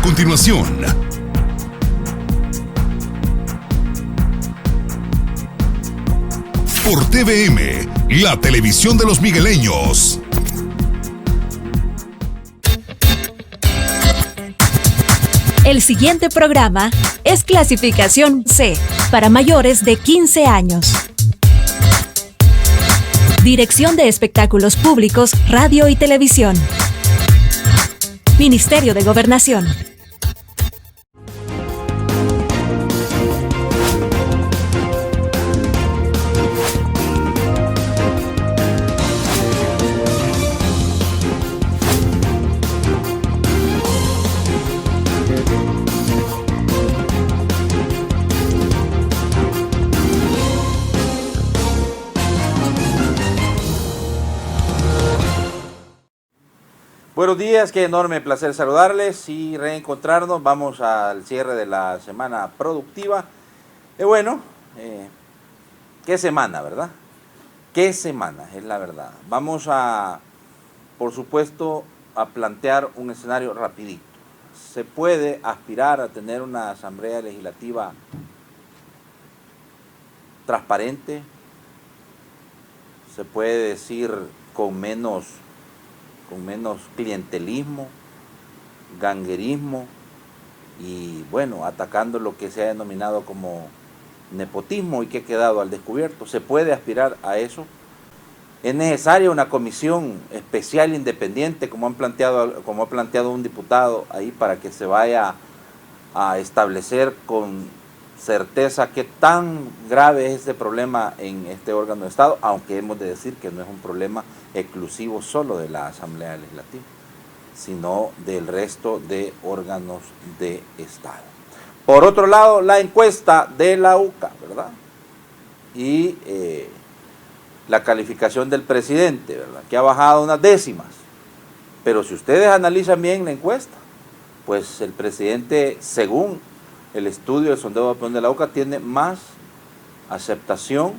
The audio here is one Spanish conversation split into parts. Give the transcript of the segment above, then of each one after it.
continuación. Por TVM, la televisión de los migueleños. El siguiente programa es clasificación C, para mayores de 15 años. Dirección de Espectáculos Públicos, Radio y Televisión. Ministerio de Gobernación. Buenos días, qué enorme placer saludarles y reencontrarnos. Vamos al cierre de la semana productiva. Qué semana, ¿verdad? Qué semana, es la verdad. Vamos a, por supuesto, a plantear un escenario rapidito. ¿Se puede aspirar a tener una asamblea legislativa transparente? ¿Se puede decir con menos clientelismo, ganguerismo y atacando lo que se ha denominado como nepotismo y que ha quedado al descubierto? ¿Se puede aspirar a eso? ¿Es necesaria una comisión especial independiente como ha planteado un diputado ahí para que se vaya a establecer con certeza qué tan grave es este problema en este órgano de Estado, aunque hemos de decir que no es un problema exclusivo solo de la Asamblea Legislativa, sino del resto de órganos de Estado? Por otro lado, la encuesta de la UCA, ¿verdad? Y la calificación del presidente, ¿verdad? Que ha bajado unas décimas. Pero si ustedes analizan bien la encuesta, pues el presidente, según el estudio del sondeo de opinión de la UCA, tiene más aceptación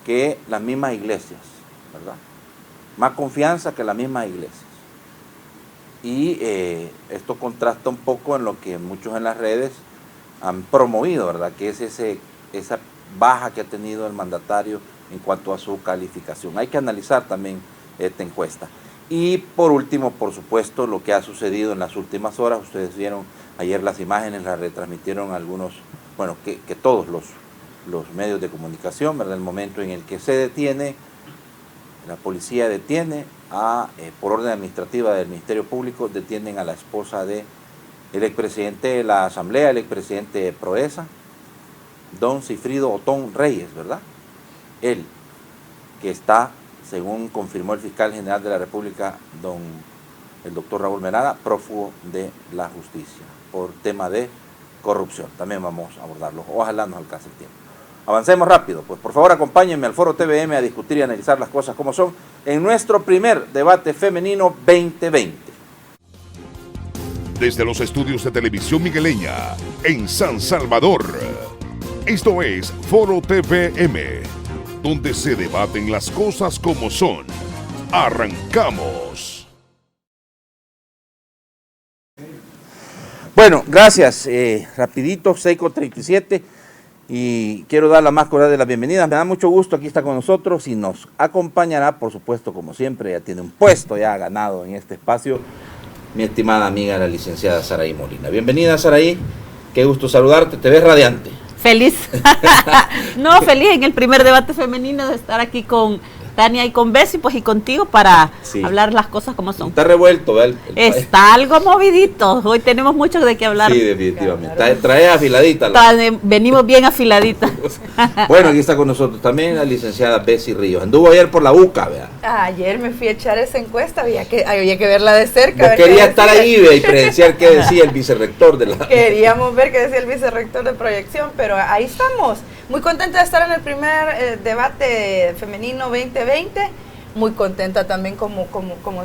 que las mismas iglesias, ¿verdad? Más confianza que las mismas iglesias. Y esto contrasta un poco en lo que muchos en las redes han promovido, ¿verdad? Que es esa baja que ha tenido el mandatario en cuanto a su calificación. Hay que analizar también esta encuesta. Y por último, por supuesto, lo que ha sucedido en las últimas horas. Ustedes vieron ayer las imágenes, las retransmitieron algunos, que todos los medios de comunicación, ¿verdad? El momento en el que se detiene, la policía detiene por orden administrativa del Ministerio Público, detienen a la esposa del expresidente de la Asamblea, el expresidente Proeza, don Cifrido Otón Reyes, ¿verdad? Él, que está, según confirmó el fiscal general de la República, el doctor Raúl Merada, prófugo de la justicia por tema de corrupción. También vamos a abordarlo. Ojalá nos alcance el tiempo. Avancemos rápido, pues por favor acompáñenme al Foro TVM a discutir y analizar las cosas como son en nuestro primer debate femenino 2020. Desde los estudios de Televisión Migueleña, en San Salvador, esto es Foro TVM, donde se debaten las cosas como son. ¡Arrancamos! Bueno, gracias. Rapidito, 6:37. Y quiero dar la más cordial de las bienvenidas. Me da mucho gusto, aquí está con nosotros y nos acompañará, por supuesto, como siempre, ya tiene un puesto ya ganado en este espacio, mi estimada amiga, la licenciada Saraí Molina. Bienvenida, Saraí. Qué gusto saludarte. Te ves radiante. Feliz. Feliz en el primer debate femenino de estar aquí con Tania y con Bessie, pues y contigo para hablar las cosas como son. Está revuelto, ¿verdad? Está algo movidito. Hoy tenemos mucho de qué hablar. Sí, definitivamente. Trae afiladita. Venimos bien afiladitas. Bueno, aquí está con nosotros también la licenciada Bessie Ríos. Anduvo ayer por la UCA, ¿verdad? Ayer me fui a echar esa encuesta, había que verla de cerca. Vos quería estar ahí y presenciar qué decía el vicerrector de la... Queríamos ver qué decía el vicerrector de proyección, pero ahí estamos. Muy contenta de estar en el primer debate femenino 2020. Muy contenta también como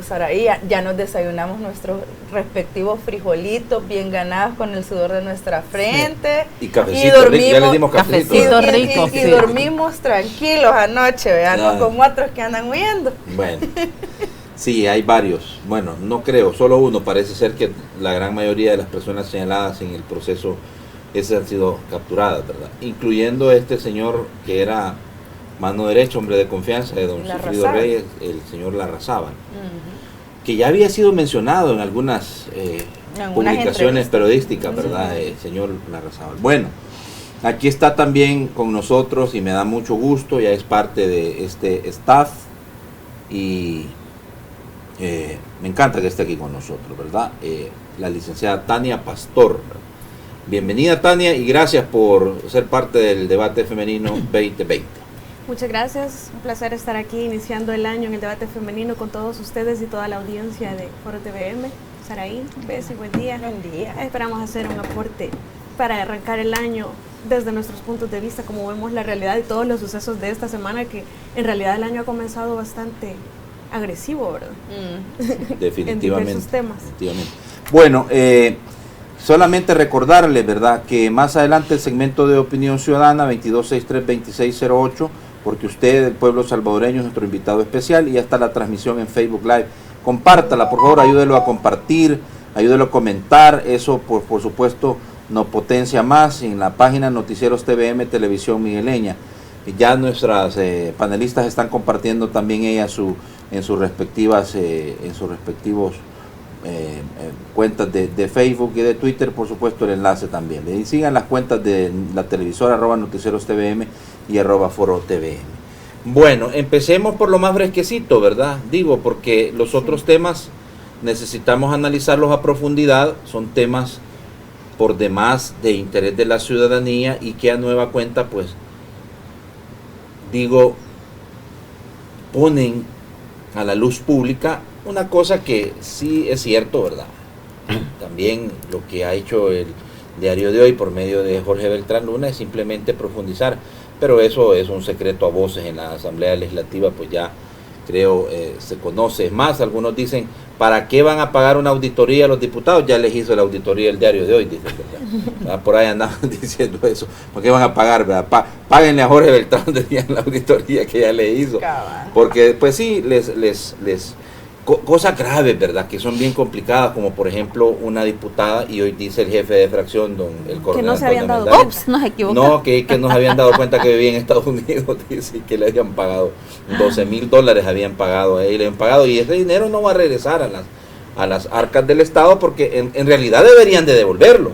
Saraí. Ya nos desayunamos nuestros respectivos frijolitos bien ganados con el sudor de nuestra frente. Sí. Y cafecito, dormimos, ya le dimos cafecito. Y dormimos tranquilos anoche, vean, no como otros que andan huyendo. Bueno. Sí, hay varios. Bueno, no creo, solo uno. Parece ser que la gran mayoría de las personas señaladas en el proceso ese han sido capturadas, ¿verdad? Incluyendo este señor que era mano derecha, hombre de confianza de don Sigfrido Reyes, el señor Larrazábal, que ya había sido mencionado en algunas publicaciones periodísticas, ¿verdad? El señor Larrazábal. Bueno, aquí está también con nosotros y me da mucho gusto, ya es parte de este staff y me encanta que esté aquí con nosotros, ¿verdad? La licenciada Tania Pastor, ¿verdad? Bienvenida, Tania, y gracias por ser parte del debate femenino 2020. Muchas gracias, un placer estar aquí iniciando el año en el debate femenino con todos ustedes y toda la audiencia de Foro TVM. Saraí, Bessie, buen día. Buen día. Esperamos hacer un aporte para arrancar el año desde nuestros puntos de vista, como vemos la realidad y todos los sucesos de esta semana, que en realidad el año ha comenzado bastante agresivo, ¿verdad? Definitivamente. En diversos temas. Definitivamente. Bueno, solamente recordarles, ¿verdad?, que más adelante el segmento de opinión ciudadana 2263-2608, porque usted, el pueblo salvadoreño, es nuestro invitado especial, y ya está la transmisión en Facebook Live. Compártala, por favor, ayúdelo a compartir, ayúdelo a comentar, eso por supuesto nos potencia más en la página Noticieros TVM Televisión Migueleña. Ya nuestras panelistas están compartiendo también ellas en sus respectivos cuentas de Facebook y de Twitter, por supuesto el enlace también. Y sigan las cuentas de la televisora @Noticieros TVM y @Foro TVM. Bueno, empecemos por lo más fresquecito, ¿verdad? Digo, porque los otros temas necesitamos analizarlos a profundidad, son temas por demás de interés de la ciudadanía y que a nueva cuenta, pues, digo, ponen a la luz pública una cosa que sí es cierto, ¿verdad? También lo que ha hecho el diario de hoy por medio de Jorge Beltrán Luna es simplemente profundizar, pero eso es un secreto a voces en la Asamblea Legislativa, pues ya creo se conoce. Es más, algunos dicen, ¿para qué van a pagar una auditoría a los diputados? Ya les hizo la auditoría el diario de hoy, dicen, ¿verdad? Por ahí andaban diciendo eso. ¿Por qué van a pagar, verdad? Páguenle a Jorge Beltrán, decían, la auditoría que ya le hizo. Porque, pues sí, cosas graves, ¿verdad?, que son bien complicadas, como por ejemplo una diputada, y hoy dice el jefe de fracción, el coronel, que no se habían dado cuenta. Ups, nos equivocamos. No, que nos habían dado cuenta que vivía en Estados Unidos, dice, que le habían pagado $12,000 habían pagado a él, y ese dinero no va a regresar a las arcas del Estado, porque en realidad deberían de devolverlo.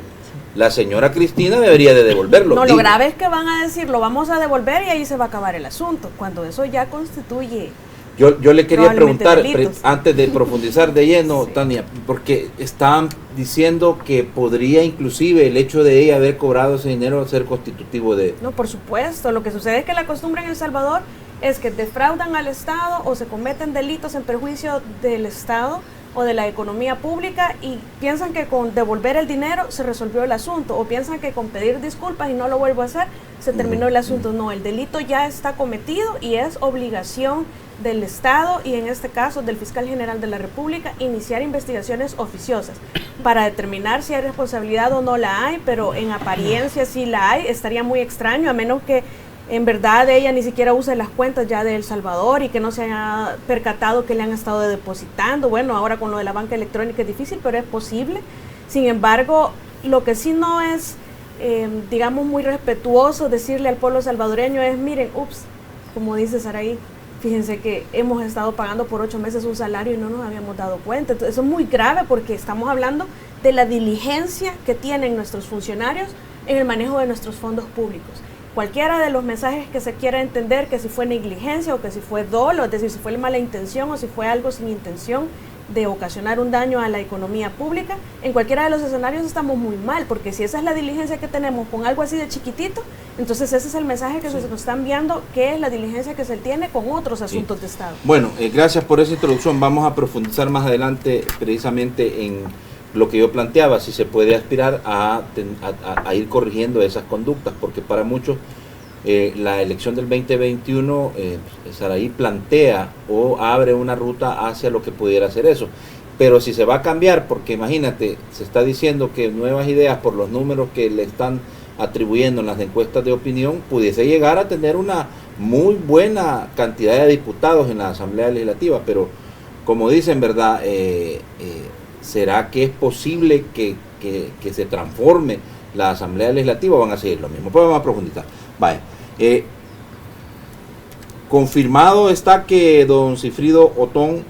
La señora Cristina debería de devolverlo. No, lo grave es que van a decir, lo vamos a devolver y ahí se va a acabar el asunto, cuando eso ya constituye... Yo le quería preguntar, delitos. antes de profundizar de lleno, Sí. Tania, porque estaban diciendo que podría inclusive el hecho de ella haber cobrado ese dinero ser constitutivo de... No, por supuesto, lo que sucede es que la costumbre en El Salvador es que defraudan al Estado o se cometen delitos en perjuicio del Estado o de la economía pública y piensan que con devolver el dinero se resolvió el asunto, o piensan que con pedir disculpas y no lo vuelvo a hacer se terminó el asunto. No, el delito ya está cometido y es obligación del Estado, y en este caso del Fiscal General de la República, iniciar investigaciones oficiosas para determinar si hay responsabilidad o no la hay, pero en apariencia sí la hay. Estaría muy extraño, a menos que en verdad ella ni siquiera use las cuentas ya de El Salvador y que no se haya percatado que le han estado depositando. Bueno, ahora con lo de la banca electrónica es difícil, pero es posible. Sin embargo, lo que sí no es, digamos, muy respetuoso decirle al pueblo salvadoreño es, miren, como dice Saraí, fíjense que hemos estado pagando por 8 meses un salario y no nos habíamos dado cuenta. Entonces, eso es muy grave porque estamos hablando de la diligencia que tienen nuestros funcionarios en el manejo de nuestros fondos públicos. Cualquiera de los mensajes que se quiera entender, que si fue negligencia o que si fue dolo, es decir, si fue mala intención o si fue algo sin intención de ocasionar un daño a la economía pública, en cualquiera de los escenarios estamos muy mal, porque si esa es la diligencia que tenemos con algo así de chiquitito, entonces ese es el mensaje que se nos está enviando, que es la diligencia que se tiene con otros asuntos de Estado. Bueno, gracias por esa introducción. Vamos a profundizar más adelante precisamente en lo que yo planteaba, si se puede aspirar a ir corrigiendo esas conductas, porque para muchos la elección del 2021, Saraí plantea o abre una ruta hacia lo que pudiera ser eso. Pero si se va a cambiar, porque imagínate, se está diciendo que nuevas ideas por los números que le están atribuyendo en las encuestas de opinión, pudiese llegar a tener una muy buena cantidad de diputados en la Asamblea Legislativa, pero como dicen, ¿verdad? ¿Será que es posible que se transforme la Asamblea Legislativa? Van a seguir lo mismo. Pues vamos a profundizar. Vaya. Confirmado está que don Sigfrido Otón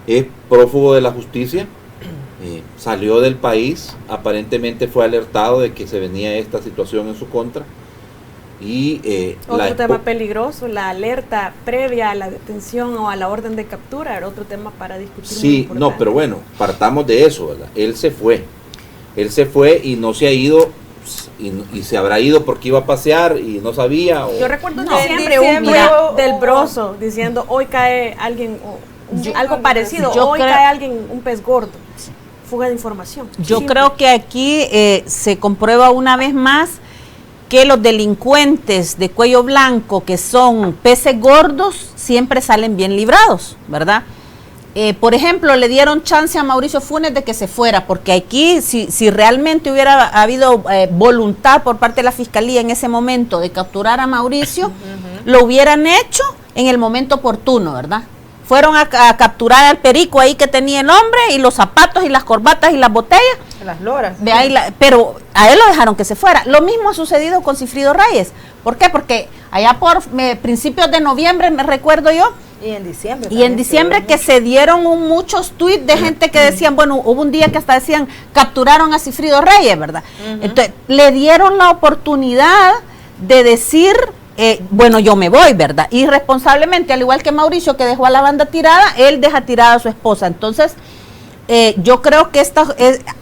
es prófugo de la justicia. Salió del país, aparentemente fue alertado de que se venía esta situación en su contra. Y otro tema peligroso, la alerta previa a la detención o a la orden de captura, era otro tema para discutir. Sí, no, pero bueno, partamos de eso, ¿verdad? Él se fue y no se ha ido, y se habrá ido porque iba a pasear y no sabía. Yo recuerdo en diciembre un día del Broso diciendo, hoy cae alguien, algo parecido, hoy cae alguien, un pez gordo. Fuga de información. Yo creo que aquí se comprueba una vez más que los delincuentes de cuello blanco, que son peces gordos, siempre salen bien librados, ¿verdad? Por ejemplo, le dieron chance a Mauricio Funes de que se fuera, porque aquí, si realmente hubiera habido voluntad por parte de la Fiscalía en ese momento de capturar a Mauricio, lo hubieran hecho en el momento oportuno, ¿verdad? Fueron a capturar al perico ahí que tenía el hombre, y los zapatos y las corbatas y las botellas. Las loras. Pero a él lo dejaron que se fuera. Lo mismo ha sucedido con Sigfrido Reyes. ¿Por qué? Porque allá por principios de noviembre, me recuerdo yo. Y en diciembre. Y en diciembre que se dieron muchos tweets de gente que decían, bueno, hubo un día que hasta decían, capturaron a Sigfrido Reyes, ¿verdad? Entonces, le dieron la oportunidad de decir... bueno, yo me voy, ¿verdad? Irresponsablemente, al igual que Mauricio, que dejó a la banda tirada, él deja tirada a su esposa. Entonces, yo creo que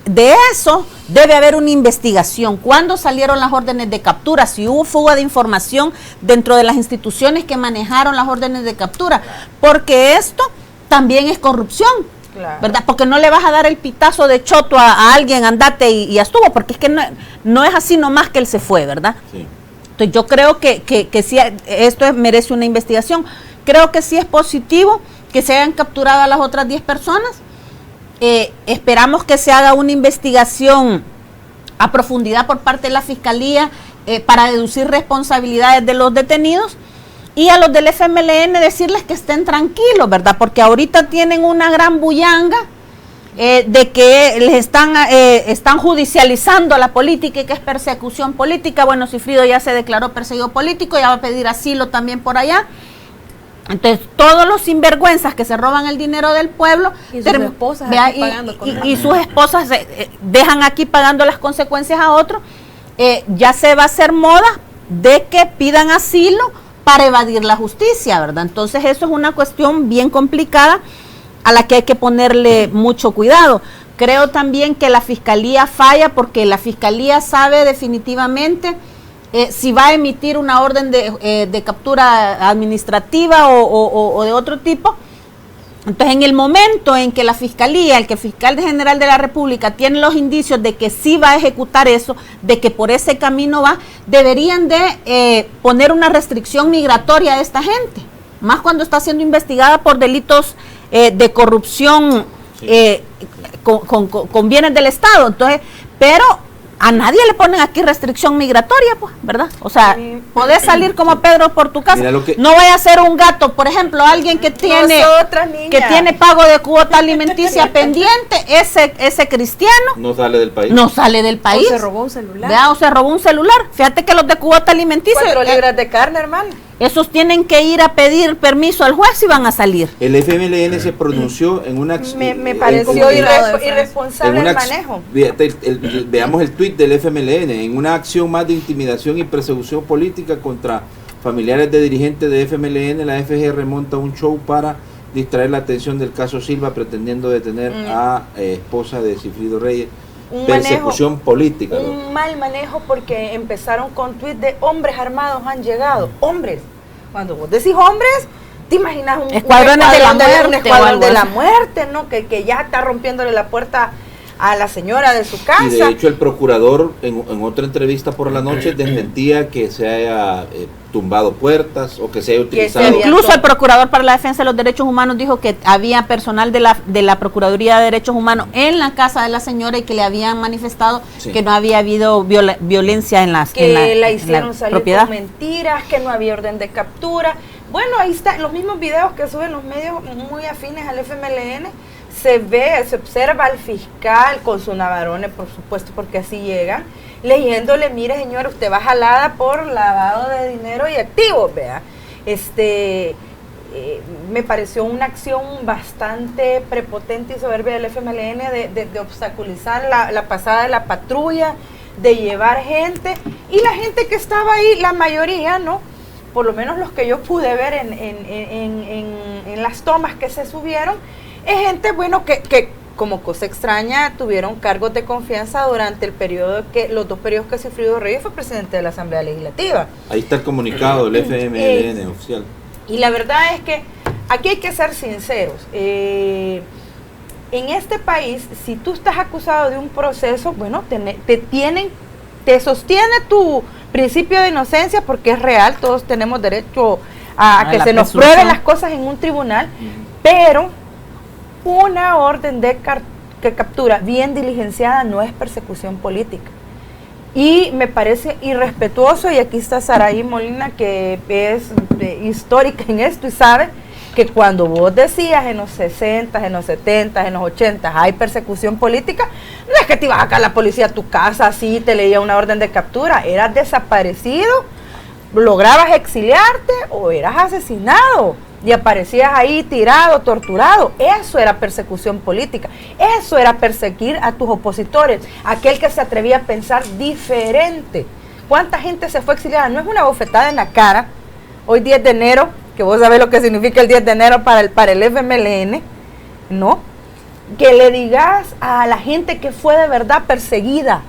de eso debe haber una investigación. ¿Cuándo salieron las órdenes de captura? Si hubo fuga de información dentro de las instituciones que manejaron las órdenes de captura. Porque esto también es corrupción. Claro. ¿Verdad? Porque no le vas a dar el pitazo de choto a alguien, andate y ya estuvo, porque es que no es así nomás que él se fue, ¿verdad? Sí. Entonces yo creo que sí, esto merece una investigación. Creo que sí es positivo que se hayan capturado a las otras 10 personas. Esperamos que se haga una investigación a profundidad por parte de la Fiscalía para deducir responsabilidades de los detenidos. Y a los del FMLN decirles que estén tranquilos, ¿verdad? Porque ahorita tienen una gran bullanga de que les están judicializando la política y que es persecución política. Bueno, Sigfrido ya se declaró perseguido político, ya va a pedir asilo también por allá. Entonces, todos los sinvergüenzas que se roban el dinero del pueblo y sus esposas aquí pagando y sus esposas dejan aquí pagando las consecuencias a otros, ya se va a hacer moda de que pidan asilo para evadir la justicia, ¿verdad? Entonces, eso es una cuestión bien complicada a la que hay que ponerle mucho cuidado. Creo también que la Fiscalía falla porque la Fiscalía sabe definitivamente si va a emitir una orden de captura administrativa o de otro tipo. Entonces, en el momento en que la Fiscalía, el fiscal general de la República tiene los indicios de que sí va a ejecutar eso, de que por ese camino va, deberían de poner una restricción migratoria a esta gente, más cuando está siendo investigada por delitos de corrupción con bienes del Estado. Entonces, pero a nadie le ponen aquí restricción migratoria, pues, ¿verdad? O sea, podés salir como Pedro por tu casa. No vaya a ser un gato, por ejemplo, alguien que tiene pago de cuota alimenticia pendiente, ese cristiano no sale del país. No sale del país. O se robó un celular. Vea, o se robó un celular. Fíjate que los de cuota alimenticia 4 libras de carne, hermano. Esos tienen que ir a pedir permiso al juez y van a salir. El FMLN se pronunció en una... Me pareció irresponsable el manejo. Veamos el tuit del FMLN. En una acción más de intimidación y persecución política contra familiares de dirigentes de FMLN, la FGR monta un show para distraer la atención del caso Silva, pretendiendo detener a esposa de Sigfrido Reyes. Persecución política. Un mal manejo porque empezaron con tweets de hombres armados han llegado. Hombres. Cuando vos decís hombres, te imaginas un escuadrón de la muerte, ¿no? Que ya está rompiéndole la puerta a la señora de su casa. Y de hecho el procurador en otra entrevista por la noche desmentía que se haya tumbado puertas o que se haya utilizado. Incluso el procurador para la defensa de los derechos humanos dijo que había personal de la Procuraduría de Derechos Humanos en la casa de la señora y que le habían manifestado que no había habido violencia en la la hicieron salir propiedad. con mentiras, que no había orden de captura. Bueno, ahí están los mismos videos que suben los medios muy afines al FMLN. Se ve, se observa al fiscal con su navarone, por supuesto, porque así llegan, leyéndole, mire señor, usted va jalada por lavado de dinero y activos, vea. Me pareció una acción bastante prepotente y soberbia del FMLN de obstaculizar la pasada de la patrulla, de llevar gente, y la gente que estaba ahí, la mayoría, ¿no? Por lo menos los que yo pude ver en las tomas que se subieron, es gente, bueno, que como cosa extraña tuvieron cargos de confianza durante los 2 periodos que Sigfrido Reyes fue presidente de la Asamblea Legislativa. Ahí está el comunicado del FMLN oficial. Y la verdad es que aquí hay que ser sinceros. En este país, si tú estás acusado de un proceso, bueno, te sostiene tu principio de inocencia, porque es real, todos tenemos derecho a que se nos prueben las cosas en un tribunal, pero una orden de captura bien diligenciada no es persecución política. Y me parece irrespetuoso, y aquí está Saraí Molina, que es histórica en esto y sabe que cuando vos decías en los 60, en los 70, en los 80 hay persecución política, no es que te iba a sacar la policía a tu casa así, te leía una orden de captura, eras desaparecido, lograbas exiliarte o eras asesinado y aparecías ahí tirado, torturado. Eso era persecución política, eso era perseguir a tus opositores, aquel que se atrevía a pensar diferente. ¿Cuánta gente se fue exiliada? No es una bofetada en la cara, hoy 10 de enero, que vos sabés lo que significa el 10 de enero para el FMLN, ¿no? Que le digas a la gente que fue de verdad perseguida,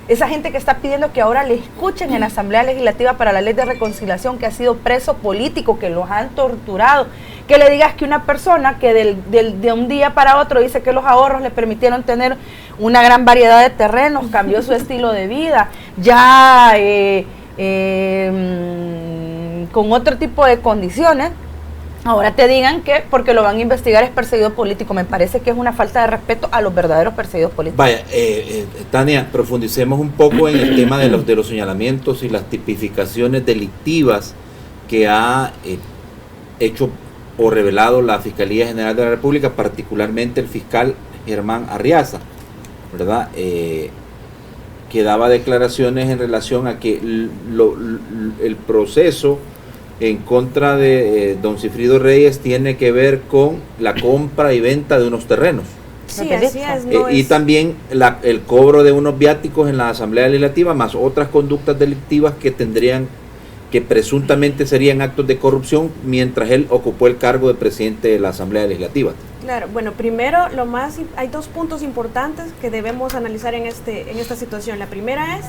esa gente que está pidiendo que ahora le escuchen en la Asamblea Legislativa para la Ley de Reconciliación, que ha sido preso político, que los han torturado, que le digas que una persona que de un día para otro dice que los ahorros le permitieron tener una gran variedad de terrenos, cambió su estilo de vida, ya con otro tipo de condiciones, ahora te digan que porque lo van a investigar es perseguido político. Me parece que es una falta de respeto a los verdaderos perseguidos políticos. Vaya, Tania, profundicemos un poco en el tema de los señalamientos y las tipificaciones delictivas que ha hecho o revelado la Fiscalía General de la República, particularmente el fiscal Germán Arriaza, ¿verdad? Que daba declaraciones en relación a que el proceso en contra de don Sigfrido Reyes tiene que ver con la compra y venta de unos terrenos. Sí, así es, Y también el cobro de unos viáticos en la Asamblea Legislativa, más otras conductas delictivas que presuntamente serían actos de corrupción mientras él ocupó el cargo de presidente de la Asamblea Legislativa. Claro, bueno, primero hay 2 puntos importantes que debemos analizar en esta situación. La primera es,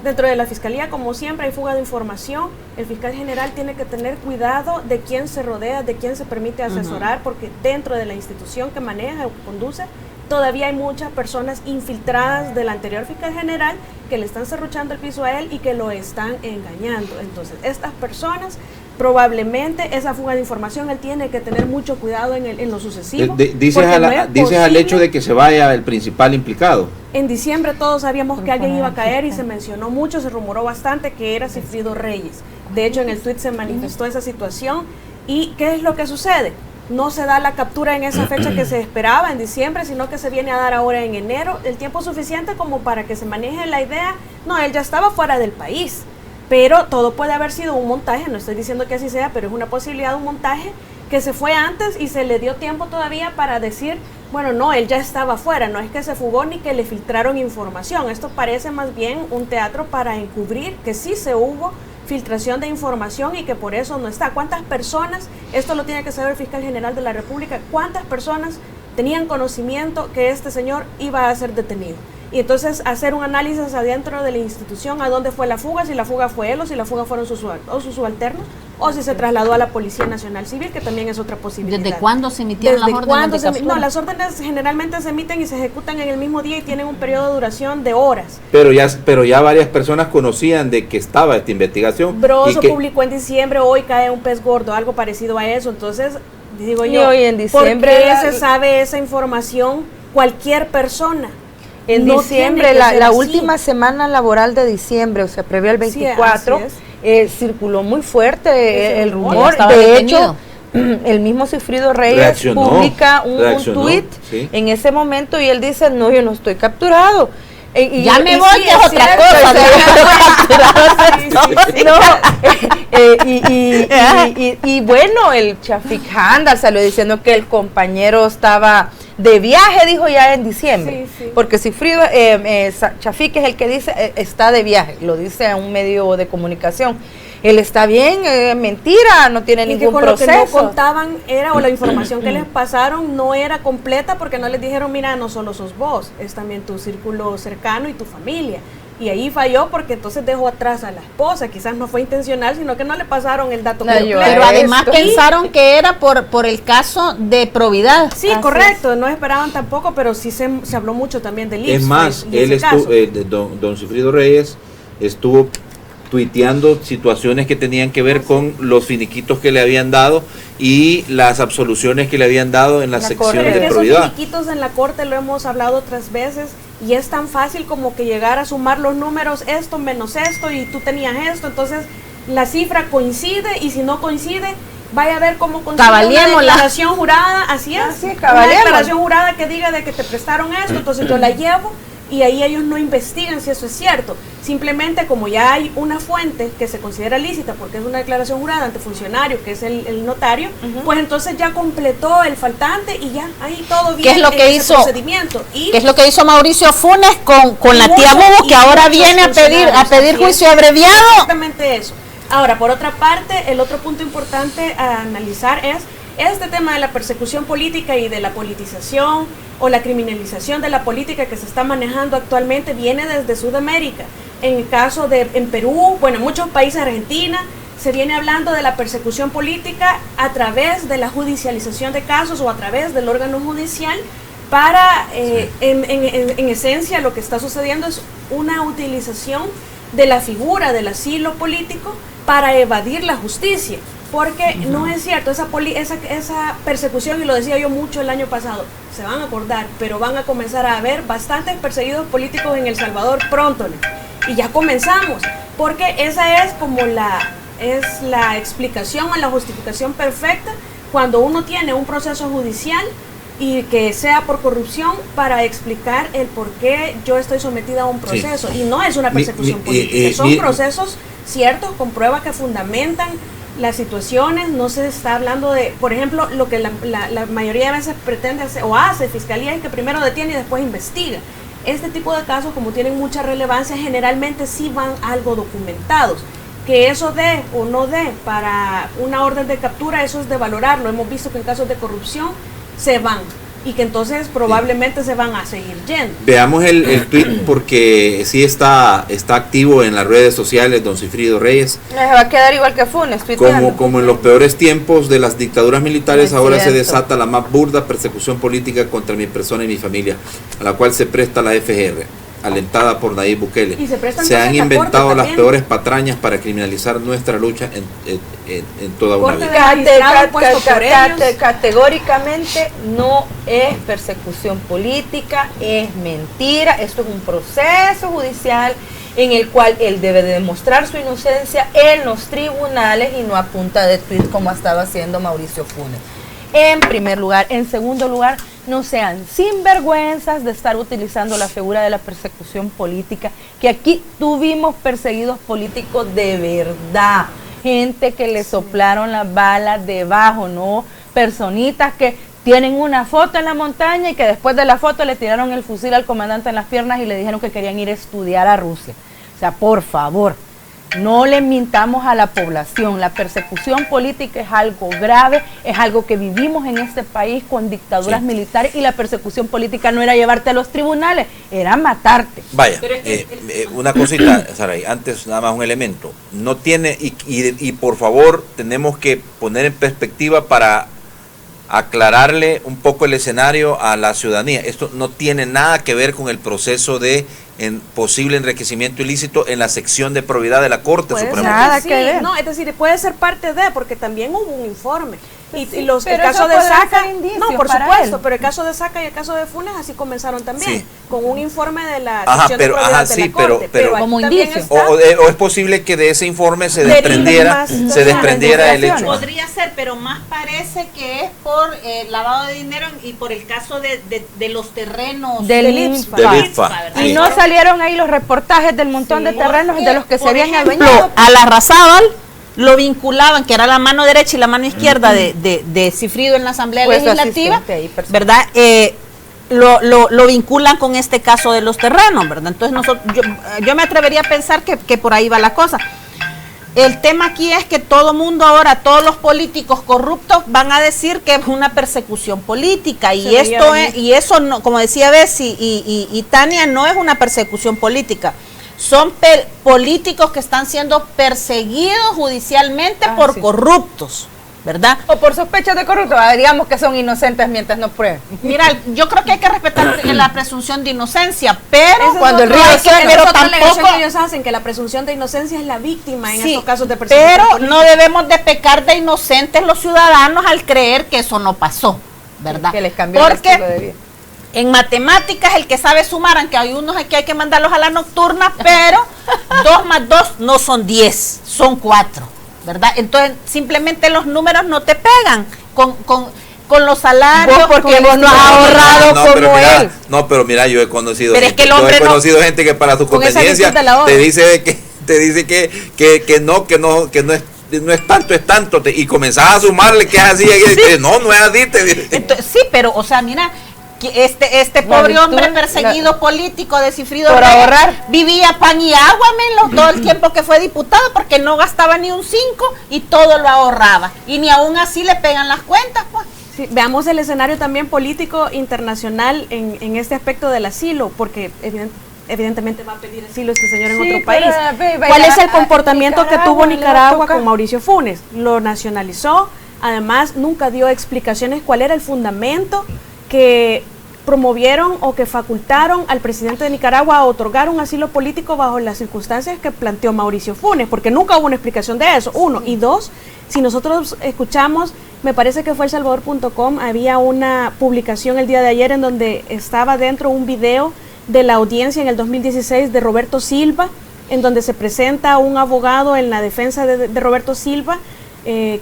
dentro de la Fiscalía, como siempre, hay fuga de información. El fiscal general tiene que tener cuidado de quién se rodea, de quién se permite asesorar, porque dentro de la institución que maneja o que conduce, todavía hay muchas personas infiltradas del anterior fiscal general que le están serruchando el piso a él y que lo están engañando. Entonces, estas personas, probablemente esa fuga de información, él tiene que tener mucho cuidado en lo sucesivo. Dices al hecho de que se vaya el principal implicado. En diciembre todos sabíamos que alguien iba a caer y se mencionó mucho, se rumoró bastante que era Sigfrido Reyes. De hecho, en el tuit se manifestó esa situación. ¿Y qué es lo que sucede? No se da la captura en esa fecha que se esperaba en diciembre, sino que se viene a dar ahora en enero, el tiempo suficiente como para que se maneje la idea. No, él ya estaba fuera del país, pero todo puede haber sido un montaje, no estoy diciendo que así sea, pero es una posibilidad de un montaje que se fue antes y se le dio tiempo todavía para decir, bueno, no, él ya estaba fuera, no es que se fugó ni que le filtraron información. Esto parece más bien un teatro para encubrir que sí se hubo filtración de información y que por eso no está. ¿Cuántas personas, esto lo tiene que saber el fiscal general de la República, cuántas personas tenían conocimiento que este señor iba a ser detenido? Y entonces hacer un análisis adentro de la institución a dónde fue la fuga, si la fuga fue él o si la fuga fueron sus subalternos, o si se trasladó a la Policía Nacional Civil, que también es otra posibilidad. ¿Desde cuándo se emitieron las órdenes de captura? No, las órdenes generalmente se emiten y se ejecutan en el mismo día y tienen un periodo de duración de horas. Pero ya varias personas conocían de que estaba esta investigación. Broso publicó en diciembre, hoy cae un pez gordo, algo parecido a eso. Entonces, digo yo, hoy en diciembre, ¿por qué se sabe esa información cualquier persona? En diciembre, la última semana laboral de diciembre, o sea, previo al 24, circuló muy fuerte el rumor. estaba De detenido. hecho, el mismo Sigfrido Reyes Reaccionó, publica un tuit sí. en ese momento y él dice, no, yo no estoy capturado. Ya me voy, sí, que es otra cierto, cosa, y bueno, el Chafik Handal salió diciendo que el compañero estaba de viaje, dijo ya en diciembre, Sí, sí. porque Sigfrido Chafik es el que dice está de viaje, lo dice a un medio de comunicación. Él está bien, mentira, no tiene Y que ningún con lo que no proceso. contaban era, o la información que les pasaron no era completa porque no les dijeron, mira, no solo sos vos, es también tu círculo cercano y tu familia. Y ahí falló porque entonces dejó atrás a la esposa, quizás no fue intencional, sino que no le pasaron el dato No, completo. Pero además Esto. pensaron que era por el caso de probidad. Sí, Así correcto, no esperaban tampoco, pero sí se habló mucho también del IPS. Es más, y ese él caso. estuvo, don Sigfrido Reyes estuvo tuiteando situaciones que tenían que ver con los finiquitos que le habían dado y las absoluciones que le habían dado en las La secciones Pero es de que esos probidad. finiquitos en la corte lo hemos hablado otras veces y es tan fácil como que llegar a sumar los números, esto menos esto y tú tenías esto, entonces la cifra coincide y si no coincide, vaya a ver cómo coincide una Cabaleémosla. declaración jurada, así es, Así es, una cabaleémosla. declaración jurada que diga de que te prestaron esto, entonces yo la llevo y ahí ellos no investigan si eso es cierto. Simplemente como ya hay una fuente que se considera lícita porque es una declaración jurada ante funcionario, que es el notario, pues entonces ya completó el faltante y ya ahí todo bien. ¿Qué es lo que en ese hizo? procedimiento. Y Que es lo que hizo Mauricio Funes con la tía muchos- Bubu, que y ahora muchos viene a pedir funcionarios, así juicio es. abreviado. Exactamente eso. Ahora, por otra parte, el otro punto importante a analizar es este tema de la persecución política y de la politización o la criminalización de la política que se está manejando actualmente viene desde Sudamérica. En el caso en Perú, bueno, en muchos países, Argentina, se viene hablando de la persecución política a través de la judicialización de casos o a través del órgano judicial para, en esencia, lo que está sucediendo es una utilización de la figura del asilo político para evadir la justicia. Porque no es cierto, esa persecución, y lo decía yo mucho el año pasado, se van a acordar, pero van a comenzar a haber bastantes perseguidos políticos en El Salvador pronto, ¿no? Y ya comenzamos, porque esa es como la explicación o la justificación perfecta cuando uno tiene un proceso judicial y que sea por corrupción para explicar el por qué yo estoy sometida a un proceso. Y no es una persecución política, son procesos ciertos, con pruebas que fundamentan las situaciones. No se está hablando de, por ejemplo, lo que la mayoría de veces pretende hacer o hace Fiscalía es que primero detiene y después investiga. Este tipo de casos, como tienen mucha relevancia, generalmente sí van algo documentados. Que eso dé o no dé para una orden de captura, eso es de valorarlo. Hemos visto que en casos de corrupción se van y que entonces probablemente se van a seguir yendo. Veamos el tweet porque sí está activo en las redes sociales don Sigfrido Reyes. Se va a quedar igual que Funes, tuiteando. Como en los peores tiempos de las dictaduras militares, Es ahora se cierto. desata la más burda persecución política contra mi persona y mi familia, a la cual se presta la FGR, alentada por Nayib Bukele. Y se prestan Se han cosas a inventado corte las también. peores patrañas para criminalizar nuestra lucha en toda una Corte vida. magistrado puesto por ellos. Categóricamente no es persecución política, es mentira. Esto es un proceso judicial en el cual él debe de demostrar su inocencia en los tribunales y no a punta de tweet como estaba haciendo Mauricio Funes. En primer lugar. En segundo lugar, no sean sinvergüenzas de estar utilizando la figura de la persecución política, que aquí tuvimos perseguidos políticos de verdad, gente que le soplaron las balas debajo, no personitas que tienen una foto en la montaña y que después de la foto le tiraron el fusil al comandante en las piernas y le dijeron que querían ir a estudiar a Rusia. O sea, por favor, no le mintamos a la población. La persecución política es algo grave, es algo que vivimos en este país con dictaduras militares, y la persecución política no era llevarte a los tribunales, era matarte. Vaya, una cosita, Saray, antes nada más un elemento. No tiene, y por favor, tenemos que poner en perspectiva para aclararle un poco el escenario a la ciudadanía. Esto no tiene nada que ver con el proceso de posible enriquecimiento ilícito en la sección de probidad de la Corte Puede Suprema. ser Nada que que sí, ver. no, es decir, puede ser parte de, porque también hubo un informe. Y los, el Pero caso eso de podrá Saca, ser indicio no, por para supuesto, él. pero el caso de Saca y el caso de Funes así comenzaron también, Sí. con un informe de la Ajá, sección pero- de probidad ajá, de sí, la Corte, pero- aquí como también indicio. está- O es posible que de ese informe se Deriven desprendiera, más se desprendiera el hecho. investigaciones. Podría ser, pero más parece que es por lavado de dinero y por el caso de los terrenos Del IPFA. Del IPFA, ¿verdad? Y sí. no salieron ahí los reportajes del montón de terrenos de los que se Por habían ejemplo, adueñado. a la Razábal lo vinculaban, que era la mano derecha y la mano izquierda de Cifrido en la Asamblea Fue su Legislativa, asistente ahí, personal. ¿verdad? Lo vinculan con este caso de los terrenos, ¿verdad? Entonces yo me atrevería a pensar que por ahí va la cosa. El tema aquí es que todo mundo ahora, todos los políticos corruptos van a decir que es una persecución política y Se esto veía es, y eso no, como decía Bessie y Tania, no es una persecución política. Son políticos que están siendo perseguidos judicialmente por sí. corruptos, ¿verdad? O por sospechas de corrupto, digamos que son inocentes mientras no prueben. Mira, yo creo que hay que respetar la presunción de inocencia, pero Ese es cuando el otro- río esa suena, es pero otra alegación tampoco- que ellos hacen, que la presunción de inocencia es la víctima en sí, estos casos de persecución pero política. no debemos de pecar de inocentes los ciudadanos al creer que eso no pasó, ¿verdad? Que les cambió el estilo de Porque vida. en matemáticas el que sabe sumar, aunque hay unos que hay que mandarlos a la nocturna, pero 2 más 2 no son 10, son 4, ¿verdad? Entonces simplemente los números no te pegan con los salarios. Vos porque con vos el no has estilo de vida. ahorrado pero como mira, él. no, pero mira, yo he conocido Pero es gente, que el hombre yo he no- conocido gente que para su con esa conveniencia actitud de la te obra. dice que no es tanto, y comenzás a sumarle que es así, y dice, no es así, te dice. Entonces, sí, pero, o sea, mira, que este pobre La hombre virtud, perseguido político de Cifrido Por Reyes, ahorrar. vivía pan y agua, todo el tiempo que fue diputado, porque no gastaba ni un 5 y todo lo ahorraba. Y ni aún así le pegan las cuentas, pues. Sí, veamos el escenario también político internacional en este aspecto del asilo, porque evidentemente va a pedir asilo este señor en Sí, otro país. pero, ¿Cuál es el a comportamiento que Nicaragua tuvo le va a Nicaragua tocar. con Mauricio Funes? Lo nacionalizó, además nunca dio explicaciones cuál era el fundamento que promovieron o que facultaron al presidente de Nicaragua a otorgar un asilo político bajo las circunstancias que planteó Mauricio Funes, porque nunca hubo una explicación de eso, uno. Y dos, si nosotros escuchamos, me parece que fue elsalvador.com, había una publicación el día de ayer en donde estaba dentro un video de la audiencia en el 2016 de Roberto Silva, en donde se presenta un abogado en la defensa de Roberto Silva,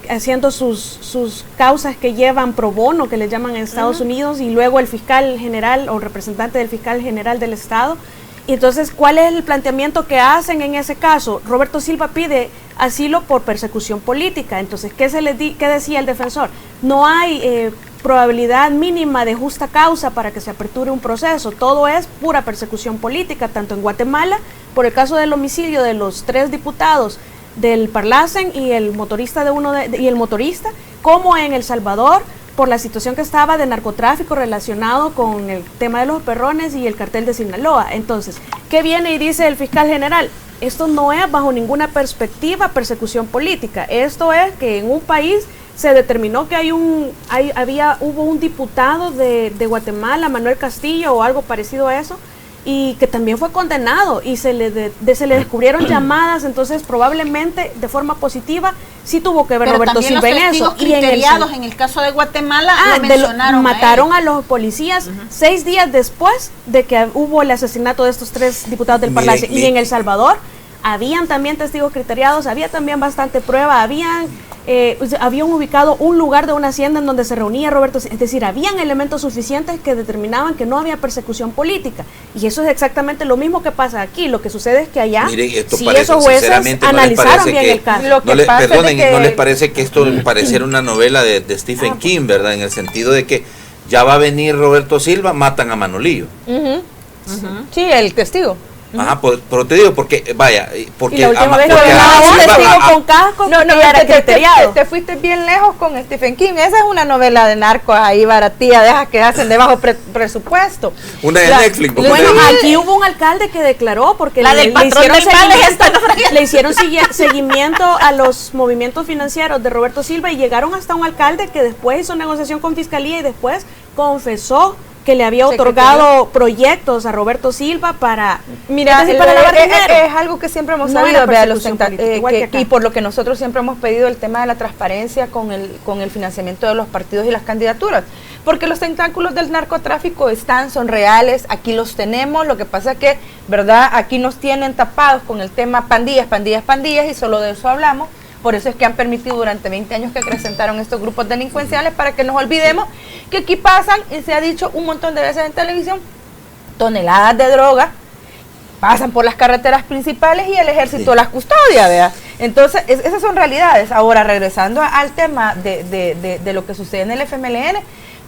haciendo sus causas que llevan pro bono, que le llaman en Estados Unidos, y luego el fiscal general o representante del fiscal general del Estado. Y entonces, ¿cuál es el planteamiento que hacen en ese caso? Roberto Silva pide asilo por persecución política. Entonces, ¿qué decía el defensor? No hay probabilidad mínima de justa causa para que se aperture un proceso. Todo es pura persecución política, tanto en Guatemala, por el caso del homicidio de los 3 diputados del Parlacen y el motorista como en El Salvador, por la situación que estaba de narcotráfico relacionado con el tema de los perrones y el cartel de Sinaloa. Entonces, ¿qué viene y dice el fiscal general? Esto no es bajo ninguna perspectiva persecución política. Esto es que en un país se determinó que hubo un diputado de Guatemala, Manuel Castillo o algo parecido a eso, y que también fue condenado y se le descubrieron llamadas, entonces probablemente de forma positiva sí tuvo que ver Pero Roberto también Silva en los eso. testigos criteriados en el caso de Guatemala lo mencionaron mataron a los policías 6 días después de que hubo el asesinato de estos 3 diputados del Parlacen. Y en El Salvador habían también testigos criteriados, había también bastante prueba, habían ubicado un lugar de una hacienda en donde se reunía Roberto, es decir, habían elementos suficientes que determinaban que no había persecución política. Y eso es exactamente lo mismo que pasa aquí. Lo que sucede es que allá, Miren, esto si parece, esos jueces sinceramente, analizaron bien el caso. Lo que pasa es perdonen, de que- ¿no les parece que esto pareciera una novela de Stephen King, verdad? En el sentido de que ya va a venir Roberto Silva, matan a Manolillo. Sí, el testigo. Ajá, pero te digo, porque, vaya, porque... Y la última vez porque que a un Silva- testigo a- con casco, No, que ya era criteriado. te fuiste bien lejos con Stephen King. Esa es una novela de narcos ahí baratía, de esas que hacen de bajo presupuesto. Una de La- Netflix. le- Bueno, aquí hubo un alcalde que declaró porque La del patrón del mal es esta, ¿no? le hicieron seguimiento a los movimientos financieros de Roberto Silva y llegaron hasta un alcalde que después hizo negociación con fiscalía y después confesó que le había otorgado proyectos a Roberto Silva para, mira, para lavar dinero. Es algo que siempre hemos sabido, y por lo que nosotros siempre hemos pedido el tema de la transparencia con el financiamiento de los partidos y las candidaturas, porque los tentáculos del narcotráfico son reales, aquí los tenemos, lo que pasa es que, ¿verdad? Aquí nos tienen tapados con el tema pandillas, y solo de eso hablamos. Por eso es que han permitido durante 20 años que acrecentaron estos grupos delincuenciales, para que nos olvidemos que aquí pasan, y se ha dicho un montón de veces en televisión, toneladas de droga, pasan por las carreteras principales y el ejército las custodia, ¿verdad? Entonces, esas son realidades. Ahora, regresando al tema de lo que sucede en el FMLN,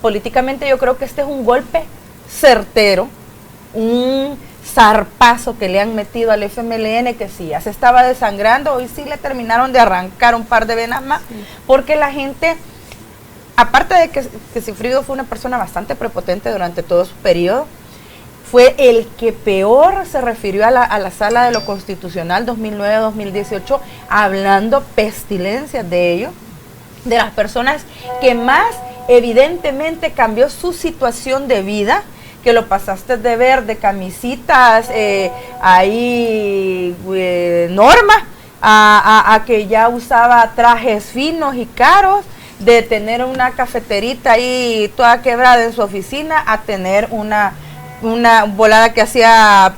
políticamente yo creo que este es un golpe certero, un zarpazo que le han metido al FMLN, que sí, ya se estaba desangrando, hoy sí le terminaron de arrancar un par de venas más, porque la gente, aparte de que Sigfrido fue una persona bastante prepotente durante todo su periodo, fue el que peor se refirió a la Sala de lo Constitucional 2009-2018, hablando pestilencias de ellos, de las personas que más evidentemente cambió su situación de vida, que lo pasaste de ver de camisitas Norma, a que ya usaba trajes finos y caros, de tener una cafeterita ahí toda quebrada en su oficina, a tener una volada que hacía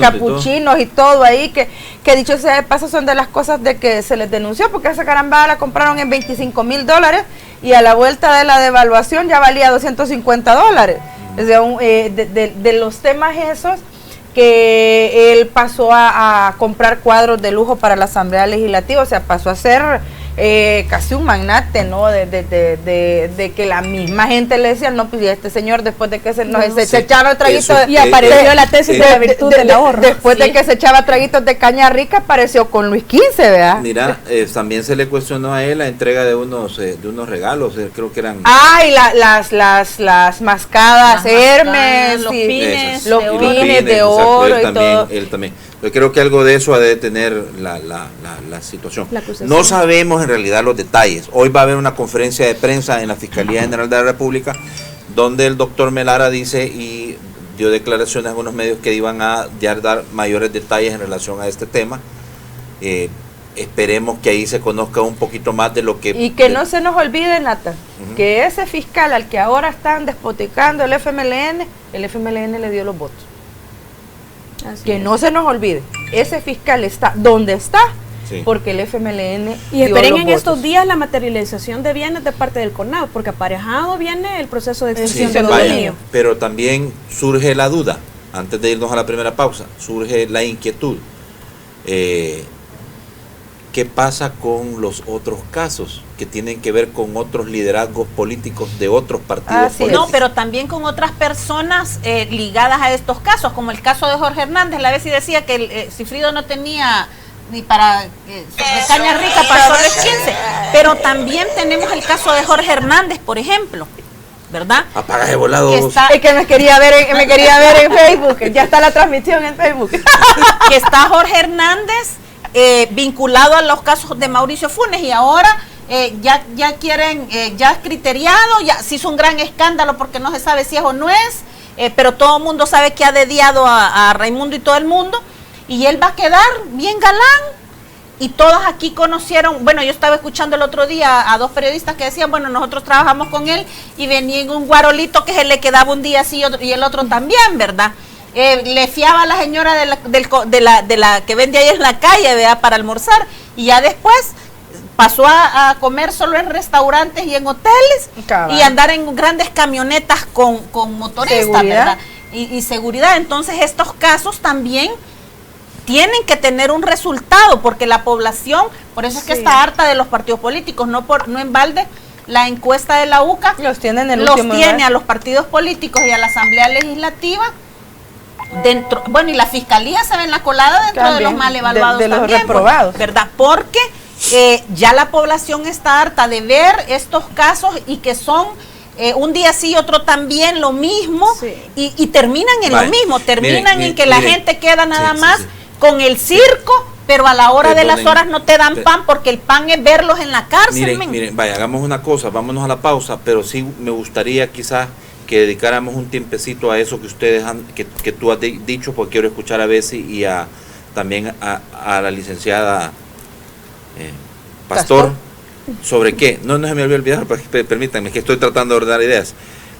capuchinos y todo ahí, que dicho sea de paso son de las cosas de que se les denunció, porque esa carambada la compraron en $25,000 y a la vuelta de la devaluación ya valía $250. O sea, de los temas esos, que él pasó a comprar cuadros de lujo para la Asamblea Legislativa, o sea, pasó a ser casi un magnate, ¿no? De que la misma gente le decía, no, pues y este señor después de que se echaba traguitos, y apareció la tesis de la virtud del ahorro. Después de que se echaba traguitos de caña rica, apareció con Luis XV, ¿verdad? Mira, también se le cuestionó a él la entrega de unos regalos, creo que eran... Y las mascadas Hermes, los pines de oro y todo. Él también. Yo creo que algo de eso ha de tener la situación. No sabemos en realidad los detalles. Hoy va a haber una conferencia de prensa en la Fiscalía General de la República, donde el doctor Melara dice y dio declaraciones a algunos medios que iban a dar mayores detalles en relación a este tema. Esperemos que ahí se conozca un poquito más de lo que... Y que no se nos olvide, Nata, que ese fiscal al que ahora están despoticando el FMLN le dio los votos. No se nos olvide, ese fiscal está donde está, porque el FMLN y esperen en estos días la materialización de bienes de parte del CONAV, porque aparejado viene el proceso de extinción de dominio. Pero también surge la duda, antes de irnos a la primera pausa, surge la inquietud. ¿Qué pasa con los otros casos que tienen que ver con otros liderazgos políticos de otros partidos políticos? No, pero también con otras personas ligadas a estos casos, como el caso de Jorge Hernández. La vez sí decía que Sigfrido no tenía ni para caña rica para Soles 15, pero también tenemos el caso de Jorge Hernández, por ejemplo, ¿verdad? Apaga de volado. Es que me quería ver en Facebook, ya está la transmisión en Facebook. Que está Jorge Hernández vinculado a los casos de Mauricio Funes, y ahora ya quieren, ya es criteriado, ya se hizo un gran escándalo porque no se sabe si es o no es, pero todo el mundo sabe que ha dediado a Raimundo y todo el mundo, y él va a quedar bien galán. Y todos aquí conocieron, bueno, yo estaba escuchando el otro día a dos periodistas que decían, bueno, nosotros trabajamos con él y venía en un guarolito que se le quedaba un día así y el otro también, ¿verdad? Le fiaba a la señora de la que vende ahí en la calle, ¿verdad? Para almorzar, y ya después pasó a comer solo en restaurantes y en hoteles, y andar en grandes camionetas con motoristas, ¿verdad? Y seguridad. Entonces estos casos también tienen que tener un resultado, porque la población, por eso es que está harta de los partidos políticos, no en balde. La encuesta de la UCA los tiene a los partidos políticos y a la Asamblea Legislativa dentro, bueno, y la Fiscalía se ve en la colada dentro también, de los mal evaluados de los también, reprobados, ¿verdad? Porque ya la población está harta de ver estos casos y que son un día sí, otro también lo mismo, y terminan en lo mismo, terminan en que la gente queda nada más con el circo, pero a la hora de las horas no te dan pan, porque el pan es verlos en la cárcel. Miren, vaya, hagamos una cosa, vámonos a la pausa, pero sí me gustaría quizás que dedicáramos un tiempecito a eso que ustedes que tú has dicho, porque quiero escuchar a Bessie y también a la licenciada Pastor. ¿Sobre qué? No se me olvidó olvidar, permítanme, que estoy tratando de ordenar ideas.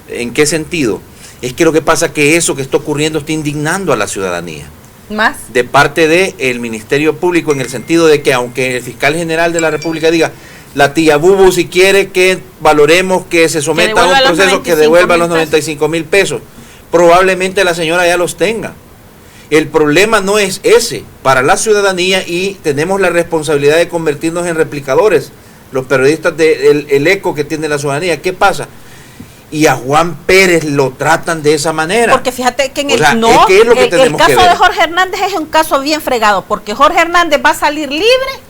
¿En qué sentido? Es que lo que pasa es que eso que está ocurriendo está indignando a la ciudadanía. Más. De parte del Ministerio Público, en el sentido de que aunque el fiscal general de la República diga, la tía Bubu si quiere que valoremos que se someta a un proceso que devuelva los 95,000 pesos, probablemente la señora ya los tenga. El problema no es ese para la ciudadanía, y tenemos la responsabilidad de convertirnos en replicadores, los periodistas el eco que tiene la ciudadanía. ¿Qué pasa? Y a Juan Pérez lo tratan de esa manera. Porque fíjate que en el, el caso de Jorge Hernández es un caso bien fregado, porque Jorge Hernández va a salir libre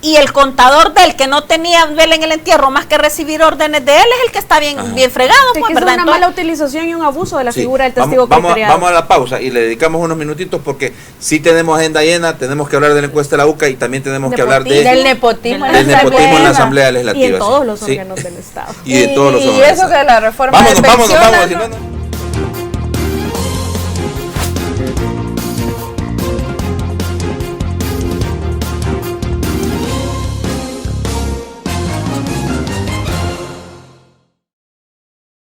y el contador del que no tenía vela en el entierro más que recibir órdenes de él es el que está bien fregado. Sí, pues, que ¿verdad? es una mala utilización y un abuso de la figura del testigo vamos a la pausa y le dedicamos unos minutitos, porque sí tenemos agenda llena. Tenemos que hablar de la encuesta de la UCA y también tenemos que hablar del nepotismo en la Asamblea Legislativa. Y en todos los órganos del Estado. Y de todos los órganos. Y eso de la reforma de pensiones. Vamos.